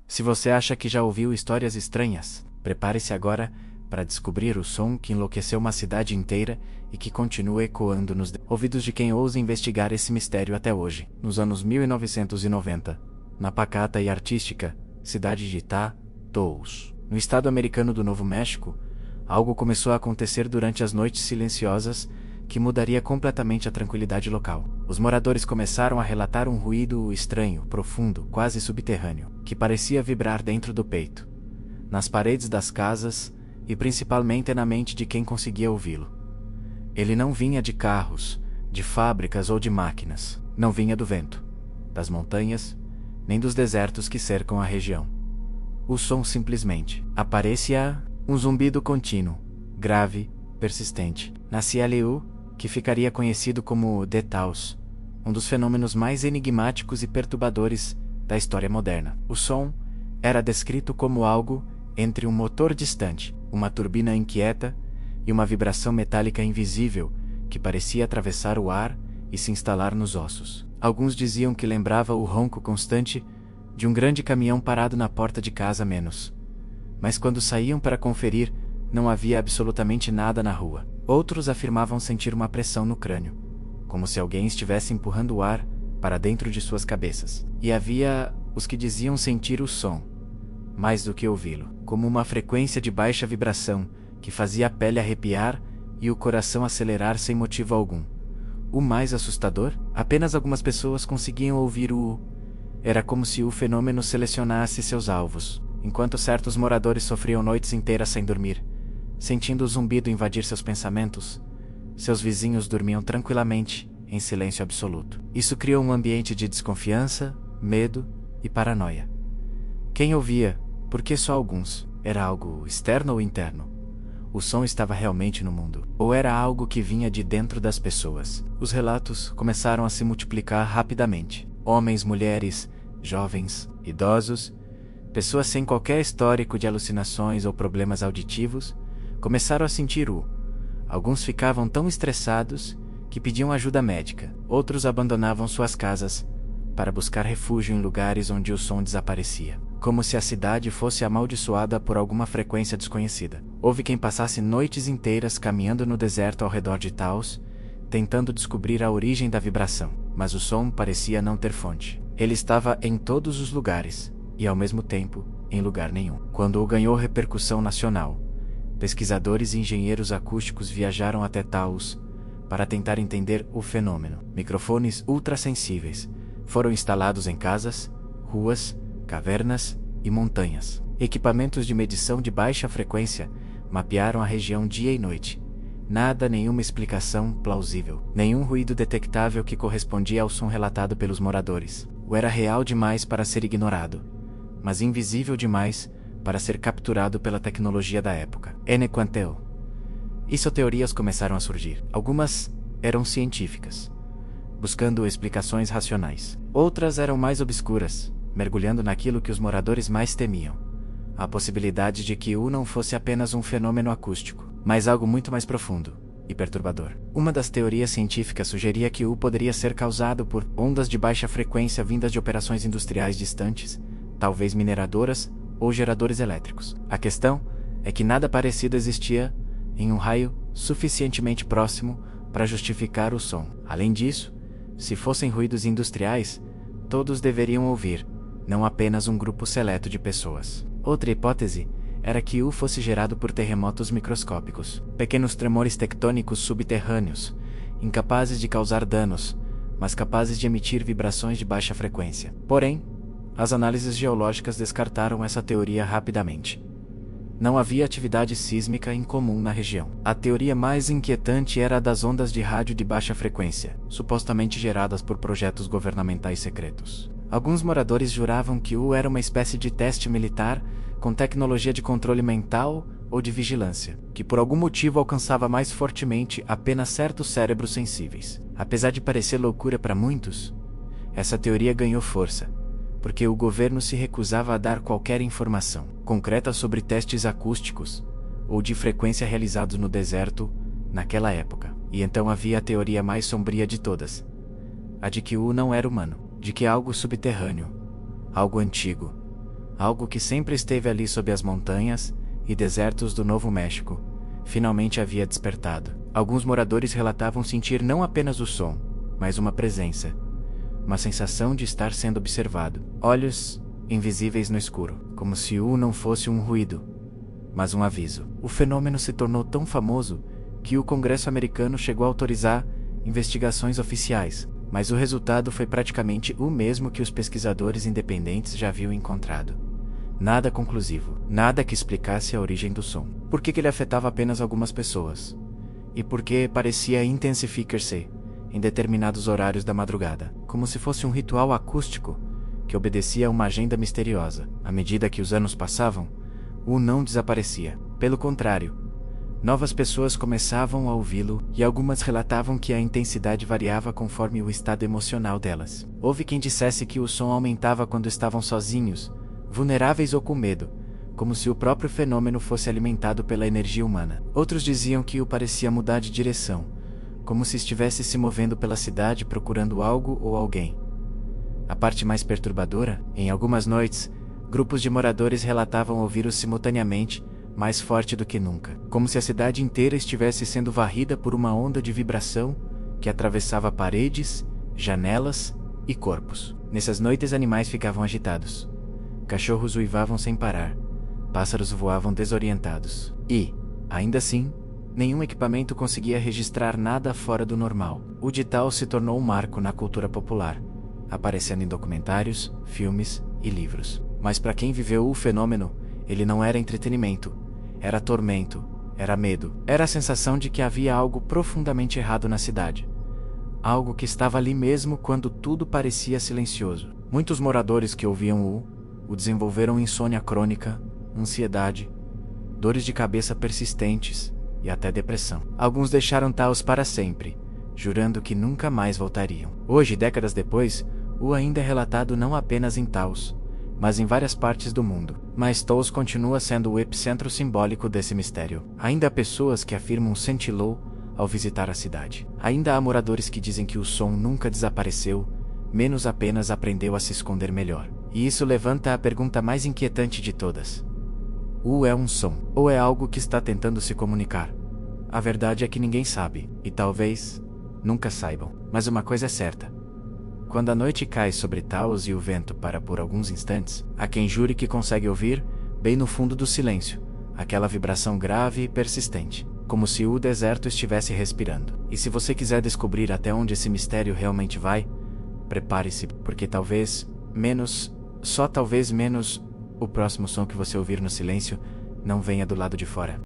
Se você acha que já ouviu histórias estranhas, prepare-se agora para descobrir o som que enlouqueceu uma cidade inteira e que continua ecoando nos ouvidos de quem ousa investigar esse mistério até hoje. Nos anos 1990, na pacata e artística cidade de Taos, no estado americano do Novo México, algo começou a acontecer durante as noites silenciosas que mudaria completamente a tranquilidade local. Os moradores começaram a relatar um ruído estranho, profundo, quase subterrâneo, que parecia vibrar dentro do peito, nas paredes das casas e principalmente na mente de quem conseguia ouvi-lo. Ele não vinha de carros, de fábricas ou de máquinas, não vinha do vento, das montanhas, nem dos desertos que cercam a região. O som simplesmente aparecia um zumbido contínuo, grave, persistente, na CLU, que ficaria conhecido como The Taos, um dos fenômenos mais enigmáticos e perturbadores da história moderna. O som era descrito como algo entre um motor distante, uma turbina inquieta e uma vibração metálica invisível que parecia atravessar o ar e se instalar nos ossos. Alguns diziam que lembrava o ronco constante de um grande caminhão parado na porta de casa a menos. Mas quando saíam para conferir, não havia absolutamente nada na rua. Outros afirmavam sentir uma pressão no crânio, como se alguém estivesse empurrando o ar para dentro de suas cabeças. E havia os que diziam sentir o som, mais do que ouvi-lo, como uma frequência de baixa vibração que fazia a pele arrepiar e o coração acelerar sem motivo algum. O mais assustador, apenas algumas pessoas conseguiam ouvir o... Era como se o fenômeno selecionasse seus alvos, enquanto certos moradores sofriam noites inteiras sem dormir, sentindo o zumbido invadir seus pensamentos. Seus vizinhos dormiam tranquilamente, em silêncio absoluto. Isso criou um ambiente de desconfiança, medo e paranoia. Quem ouvia, porque só alguns, era algo externo ou interno? O som estava realmente no mundo, ou era algo que vinha de dentro das pessoas? Os relatos começaram a se multiplicar rapidamente. Homens, mulheres, jovens, idosos, pessoas sem qualquer histórico de alucinações ou problemas auditivos, começaram a sentir o... Alguns ficavam tão estressados que pediam ajuda médica. Outros abandonavam suas casas para buscar refúgio em lugares onde o som desaparecia, como se a cidade fosse amaldiçoada por alguma frequência desconhecida. Houve quem passasse noites inteiras caminhando no deserto ao redor de Taos, tentando descobrir a origem da vibração, mas o som parecia não ter fonte. Ele estava em todos os lugares, e ao mesmo tempo, em lugar nenhum. Quando o ganhou repercussão nacional, pesquisadores e engenheiros acústicos viajaram até Taos para tentar entender o fenômeno. Microfones ultrassensíveis foram instalados em casas, ruas, cavernas e montanhas. Equipamentos de medição de baixa frequência mapearam a região dia e noite. Nada, nenhuma explicação plausível, nenhum ruído detectável que correspondia ao som relatado pelos moradores. O era real demais para ser ignorado, mas invisível demais para ser capturado pela tecnologia da época. Enquanto isso, teorias começaram a surgir. Algumas eram científicas, buscando explicações racionais. Outras eram mais obscuras, mergulhando naquilo que os moradores mais temiam: a possibilidade de que o não fosse apenas um fenômeno acústico, mas algo muito mais profundo e perturbador. Uma das teorias científicas sugeria que o poderia ser causado por ondas de baixa frequência vindas de operações industriais distantes, talvez mineradoras ou geradores elétricos. A questão é que nada parecido existia em um raio suficientemente próximo para justificar o som. Além disso, se fossem ruídos industriais, todos deveriam ouvir, não apenas um grupo seleto de pessoas. Outra hipótese era que o fosse gerado por terremotos microscópicos, pequenos tremores tectônicos subterrâneos, incapazes de causar danos, mas capazes de emitir vibrações de baixa frequência. Porém, as análises geológicas descartaram essa teoria rapidamente. Não havia atividade sísmica incomum na região. A teoria mais inquietante era a das ondas de rádio de baixa frequência, supostamente geradas por projetos governamentais secretos. Alguns moradores juravam que o era uma espécie de teste militar com tecnologia de controle mental ou de vigilância, que por algum motivo alcançava mais fortemente apenas certos cérebros sensíveis. Apesar de parecer loucura para muitos, essa teoria ganhou força, porque o governo se recusava a dar qualquer informação concreta sobre testes acústicos ou de frequência realizados no deserto naquela época. E então havia a teoria mais sombria de todas, a de que o não era humano, de que algo subterrâneo, algo antigo, Algo que sempre esteve ali sob as montanhas e desertos do Novo México, finalmente havia despertado. Alguns moradores relatavam sentir não apenas o som, mas uma presença, uma sensação de estar sendo observado. Olhos invisíveis no escuro, como se o não fosse um ruído, mas um aviso. O fenômeno se tornou tão famoso que o Congresso americano chegou a autorizar investigações oficiais, mas o resultado foi praticamente o mesmo que os pesquisadores independentes já haviam encontrado. Nada conclusivo, nada que explicasse a origem do som. Por que ele afetava apenas algumas pessoas? E por que parecia intensificar-se em determinados horários da madrugada, como se fosse um ritual acústico que obedecia a uma agenda misteriosa. À medida que os anos passavam, o não desaparecia. Pelo contrário, novas pessoas começavam a ouvi-lo e algumas relatavam que a intensidade variava conforme o estado emocional delas. Houve quem dissesse que o som aumentava quando estavam sozinhos, vulneráveis ou com medo, como se o próprio fenômeno fosse alimentado pela energia humana. Outros diziam que o parecia mudar de direção, como se estivesse se movendo pela cidade procurando algo ou alguém. A parte mais perturbadora, em algumas noites, grupos de moradores relatavam ouvir-o simultaneamente, mais forte do que nunca, como se a cidade inteira estivesse sendo varrida por uma onda de vibração que atravessava paredes, janelas e corpos. Nessas noites animais ficavam agitados. Cachorros uivavam sem parar, pássaros voavam desorientados. E, ainda assim, nenhum equipamento conseguia registrar nada fora do normal. O digital se tornou um marco na cultura popular, aparecendo em documentários, filmes e livros. Mas para quem viveu o fenômeno, ele não era entretenimento, era tormento, era medo, era a sensação de que havia algo profundamente errado na cidade. Algo que estava ali mesmo quando tudo parecia silencioso. Muitos moradores que ouviam o desenvolveram insônia crônica, ansiedade, dores de cabeça persistentes e até depressão. Alguns deixaram Taos para sempre, jurando que nunca mais voltariam. Hoje, décadas depois, o ainda é relatado não apenas em Taos, mas em várias partes do mundo. Mas Taos continua sendo o epicentro simbólico desse mistério. Ainda há pessoas que afirmam sentir-lo ao visitar a cidade. Ainda há moradores que dizem que o som nunca desapareceu, menos apenas aprendeu a se esconder melhor. E isso levanta a pergunta mais inquietante de todas. O é um som, ou é algo que está tentando se comunicar? A verdade é que ninguém sabe, e talvez nunca saibam. Mas uma coisa é certa. Quando a noite cai sobre Taos e o vento para por alguns instantes, há quem jure que consegue ouvir, bem no fundo do silêncio, aquela vibração grave e persistente, como se o deserto estivesse respirando. E se você quiser descobrir até onde esse mistério realmente vai, prepare-se, porque talvez só talvez menos, o próximo som que você ouvir no silêncio não venha do lado de fora.